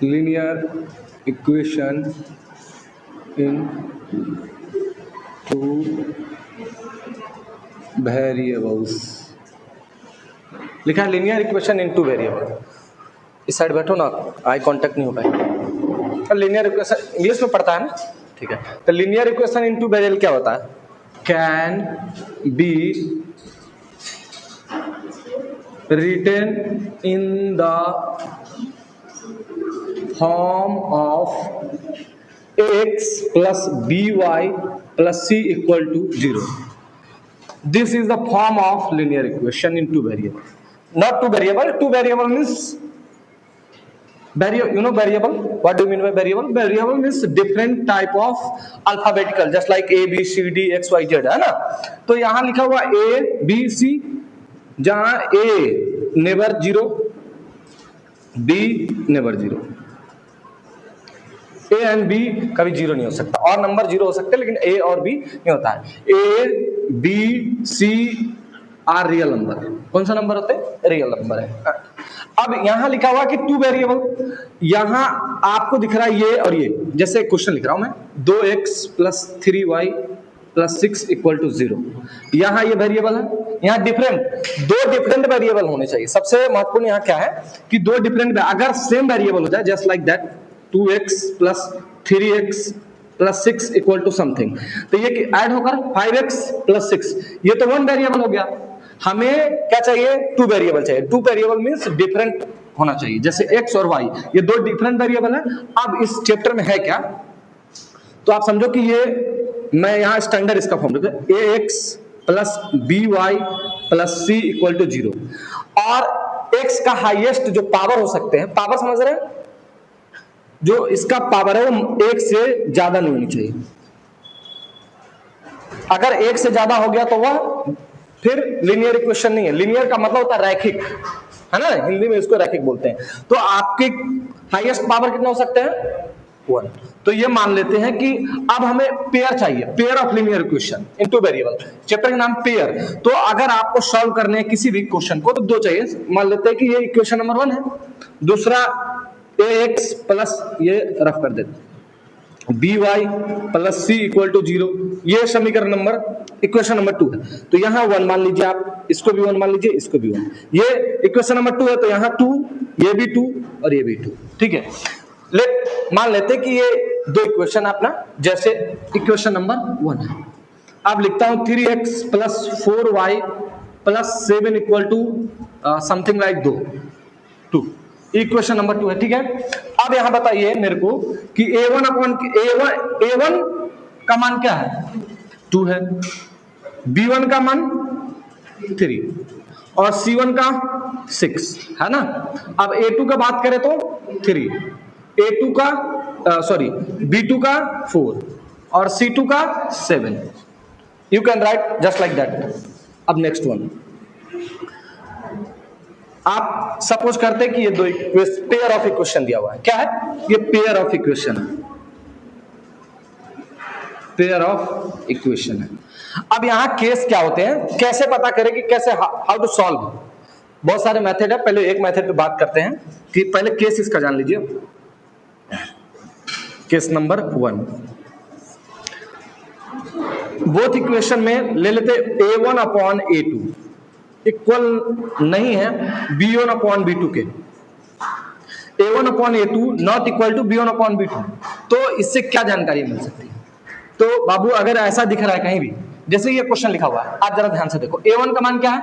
linear equation in two variables। लिखा है linear equation in two variable. इस side बैठो ना, आई कांटेक्ट नहीं हो पाएगा। लीनियर इक्वेशन इंग्लिश में पढ़ता है ना, ठीक है। तो linear equation in two variable क्या होता है? Can be written in the form of x plus by plus c equal to 0. This is the form of linear equation in two variable. Not two variable. Two variable means variable. You know variable? What do you mean by variable? Variable means different type of alphabetical, just like a b c d x y z, है ना। तो यहाँ लिखा हुआ a b c, जहां a never zero, b never zero. a and b कभी zero नहीं हो सकता, और नंबर जीरो हो सकते हैं लेकिन a और b नहीं होता है। a b c are real number. कौन सा नंबर होते हैं? रियल नंबर है। अब यहां लिखा हुआ कि टू वेरिएबल, यहां आपको दिख रहा है ये और ये, जैसे क्वेश्चन लिख रहा हूं मैं, 2x plus 3y plus 6 equal to 0। यहां ये वेरिएबल है, यहां दो डिफरेंट वेरिएबल होने चाहिए। सबसे महत्वपूर्ण यहां क्या है कि दो डिफरेंट, अगर सेम वेरिएबल हो जाए, just like that 2x plus 3x plus 6 equal to something, तो ये ऐड होकर 5x प्लस 6, ये तो वन वेरिएबल हो गया। हमें क्या चाहिए? टू वेरिएबल चाहिए। टू वेरिएबल मींस डिफरेंट होना चाहिए, जैसे x और y, ये दो डिफरेंट वेरिएबल है। अब इस चैप्टर में है क्या, तो आप समझो कि ये मैं यहां स्टैंडर्ड इसका फॉर्म लिखता हूं, ax plus by plus c equal to 0। और x का हाईएस्ट जो पावर हो सकते हैं, पावर समझ रहे हैं, जो इसका पावर है वो एक से ज्यादा नहीं होनी चाहिए। अगर एक से ज्यादा हो गया तो वह फिर लीनियर इक्वेशन नहीं है। लीनियर का मतलब होता है रैखिक, है ना, हिंदी में इसको रैखिक बोलते हैं। तो आपके हाईएस्ट पावर कितने हो सकते हैं? 1। तो ये मान लेते हैं कि अब हमें पेयर चाहिए, pair of linear equation in two variable. Chapter का नाम पेयर। तो अगर आपको सॉल्व करने हैं किसी भी क्वेश्चन को, तो दो चाहिए। मान लेते हैं कि ये इक्वेशन नंबर 1 है, दूसरा ax प्लस, ये रफ कर देते हैं, by plus c equal to 0, ये समीकरण नंबर इक्वेशन नंबर 2 है। तो यहाँ 1 मान लीजिए, आप इसको भी 1 मान लीजिए, इसको भी 1। ये इक्वेशन नंबर 2 है, तो यहाँ 2, ये भी 2 और ये भी 2, ठीक है। मान लेते हैं कि ये दो इक्वेशन अपना, जैसे इक्वेशन नंबर 1 है। अब लिखता हूं 3x plus 4y plus 7 equal to something like 2। Equation number 2 है, ठीक है। अब यहां बताइए मेरे को कि a1 का मान क्या है? 2 है, b1 का मान 3 और c1 का 6, है ना। अब a2 का बात करें तो 3, a2 का b2 का 4 और c2 का 7। You can write just like that. अब नेक्स्ट वन, आप सपोज करते हैं कि ये दो पेयर ऑफ इक्वेशन दिया हुआ है। क्या है? ये पेयर ऑफ इक्वेशन है, पेयर ऑफ इक्वेशन है। अब यहां केस क्या होते हैं, कैसे पता करें कि कैसे, हाउ टू सॉल्व। बहुत सारे मेथड है, पहले एक मेथड पे बात करते हैं कि पहले केस इसका जान लीजिए। केस नंबर 1, बोथ इक्वेशन में ले लेते a1 अपॉन a2 इक्वल नहीं है b1 अपॉन b2 के। a1 upon a2 not equal to b1 upon b2। तो इससे क्या जानकारी मिल सकती है? तो बाबू अगर ऐसा दिख रहा है कहीं भी, जैसे ये क्वेश्चन लिखा हुआ है, आप जरा ध्यान से देखो, a1 का मान क्या है?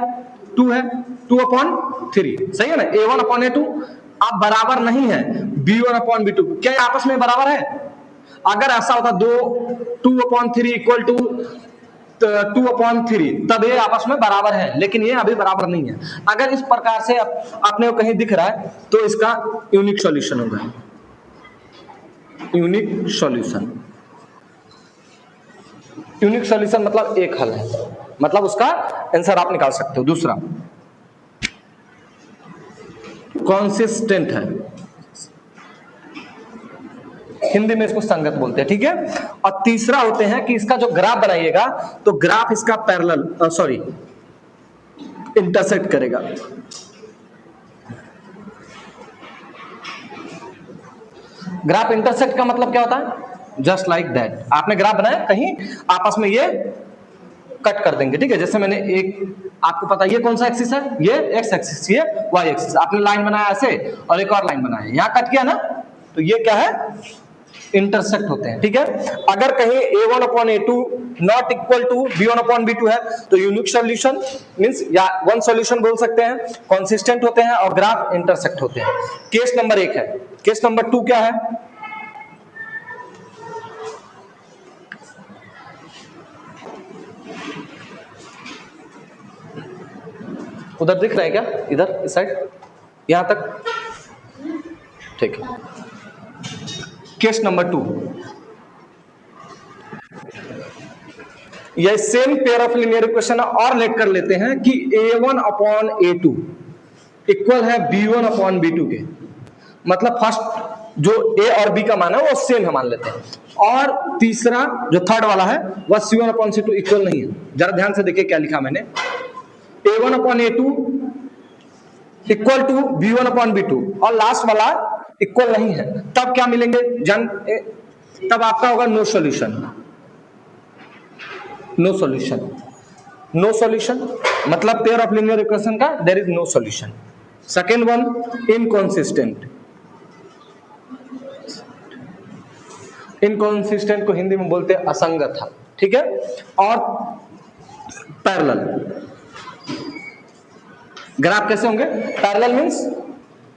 2 है, 2 अपॉन 3, सही है ना। a1 अपॉन a2 अब बराबर नहीं है b1 अपॉन b2। क्या आपस में बराबर है? अगर ऐसा होता 2 अपॉन 3 इक्वल टू 2 अपॉन 3, तब ये आपस में बराबर है, लेकिन ये अभी बराबर नहीं है। अगर इस प्रकार से आपने को कहीं दिख रहा है तो इसका यूनिक सॉल्यूशन होगा। यूनिक सॉल्यूशन, यूनिक सॉल्यूशन मतलब एक हल है, मतलब उसका आंसर आप निकाल सकते हो। दूसरा कंसिस्टेंट है, हिंदी में इसको संगत बोलते हैं, ठीक है। और तीसरा होते हैं कि इसका जो ग्राफ बनाइएगा तो ग्राफ इसका पैरेलल इंटरसेक्ट करेगा। ग्राफ इंटरसेक्ट का मतलब क्या होता है? जस्ट लाइक दैट, आपने ग्राफ बनाया, कहीं आपस में ये कट कर देंगे, ठीक है। जैसे मैंने एक, आपको पता है ये कौन सा एक्सिस है, ये एक्स एक्सिस, ये वाई एक्सिस, आपने लाइन बनाया ऐसे और एक और लाइन बनाया, यहां कट किया ना, तो ये क्या है? इंटरसेक्ट होते हैं, ठीक है। अगर कहीं a1/a2 not equal to b1/b2 है तो यूनिक सॉल्यूशन मींस या वन सॉल्यूशन बोल सकते हैं, कंसिस्टेंट होते हैं और ग्राफ इंटरसेक्ट होते हैं। केस नंबर 1 है। केस नंबर 2 क्या है? उधर दिख रहा है क्या? इधर इस साइड, यहां तक, ठीक है। केस नंबर 2, यह same pair of linear equation और लेट कर लेते हैं कि a1/a2 इक्वल है b1/b2 के, मतलब फर्स्ट जो a और b का मान है वो सेम है मान लेते हैं, और तीसरा जो थर्ड वाला है वह c1/c2 इक्वल नहीं है। जरा ध्यान से देखिए क्या लिखा मैंने, a1/a2 इक्वल टू b1/b2 और लास्ट वाला इक्वल नहीं है, तब क्या मिलेंगे तब आपका होगा no solution. No solution, no solution मतलब पेयर ऑफ लीनियर इक्वेशन का there is no solution. Second one, inconsistent. Inconsistent को हिंदी में बोलते हैं असंगत, ठीक है। और पैरेलल, ग्राफ कैसे होंगे? Parallel means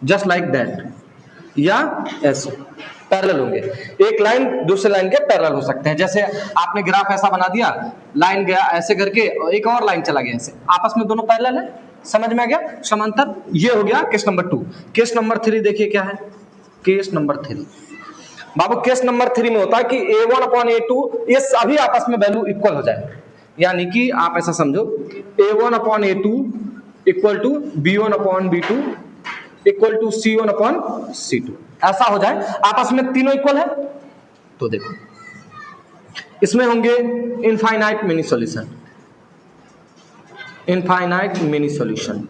just like that या ऐसे पैरेलल होंगे, एक लाइन दूसरे लाइन के पैरेलल हो सकते हैं। जैसे आपने ग्राफ ऐसा बना दिया, लाइन गया ऐसे करके और एक और लाइन चला गया ऐसे, आपस में दोनों पैरेलल है, समझ में आ गया? समांतर। ये हो गया केस नंबर 2। केस नंबर 3 देखिए क्या है। केस नंबर 3 बाबू, केस नंबर 3 में होता है कि a1/a2 ये सभी आपस में वैल्यू इक्वल हो जाए, यानी कि आप ऐसा समझो a1/a2 equal to b1/b2 equal to c1/c2, ऐसा हो जाए, आपस में तीनों इक्वल है। तो देखो इसमें होंगे infinite mini solution. Infinite mini solution,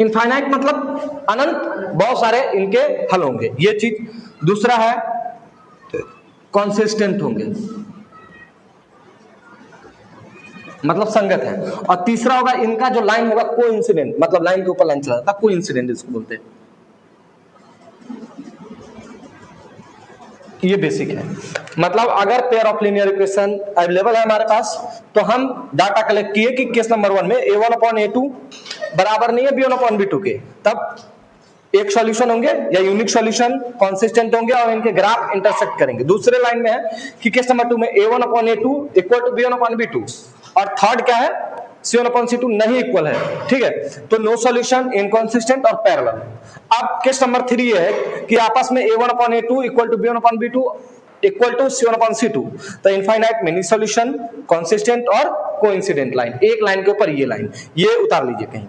infinite मतलब अनंत, बहुत सारे इनके हल होंगे, ये चीज। दूसरा है कंसिस्टेंट होंगे, मतलब संगत है। और तीसरा होगा इनका जो लाइन होगा कोइंसिडेंट, मतलब लाइन के ऊपर लाइन चला जाता है, कोइंसिडेंट इसको बोलते हैं। ये बेसिक है, मतलब अगर pair of linear equation available है हमारे पास तो हम डाटा कलेक्ट किए कि केस नंबर 1 में a1/a2 बराबर नहीं है b1/b2 के, तब एक सॉल्यूशन होंगे या यूनिक सॉल्यूशन, कंसिस्टेंट होंगे और इनके ग्राफ इंटरसेक्ट करेंगे। दूसरे लाइन में है कि केस नंबर 2 में a1/a2 इक्वल टू b1/b2 और थर्ड क्या है c1/c2 नहीं इक्वल है, ठीक है। तो नो सॉल्यूशन, इनकंसिस्टेंट और पैरेलल। अब केस नंबर 3 ये है कि आपस में a1/a2 equal to b1/b2 equal to c1/c2, तो इनफाइनाइट मिनी सॉल्यूशन, कंसिस्टेंट और कोइंसिडेंट लाइन, एक लाइन के ऊपर ये लाइन, ये उतार लीजिए कहीं।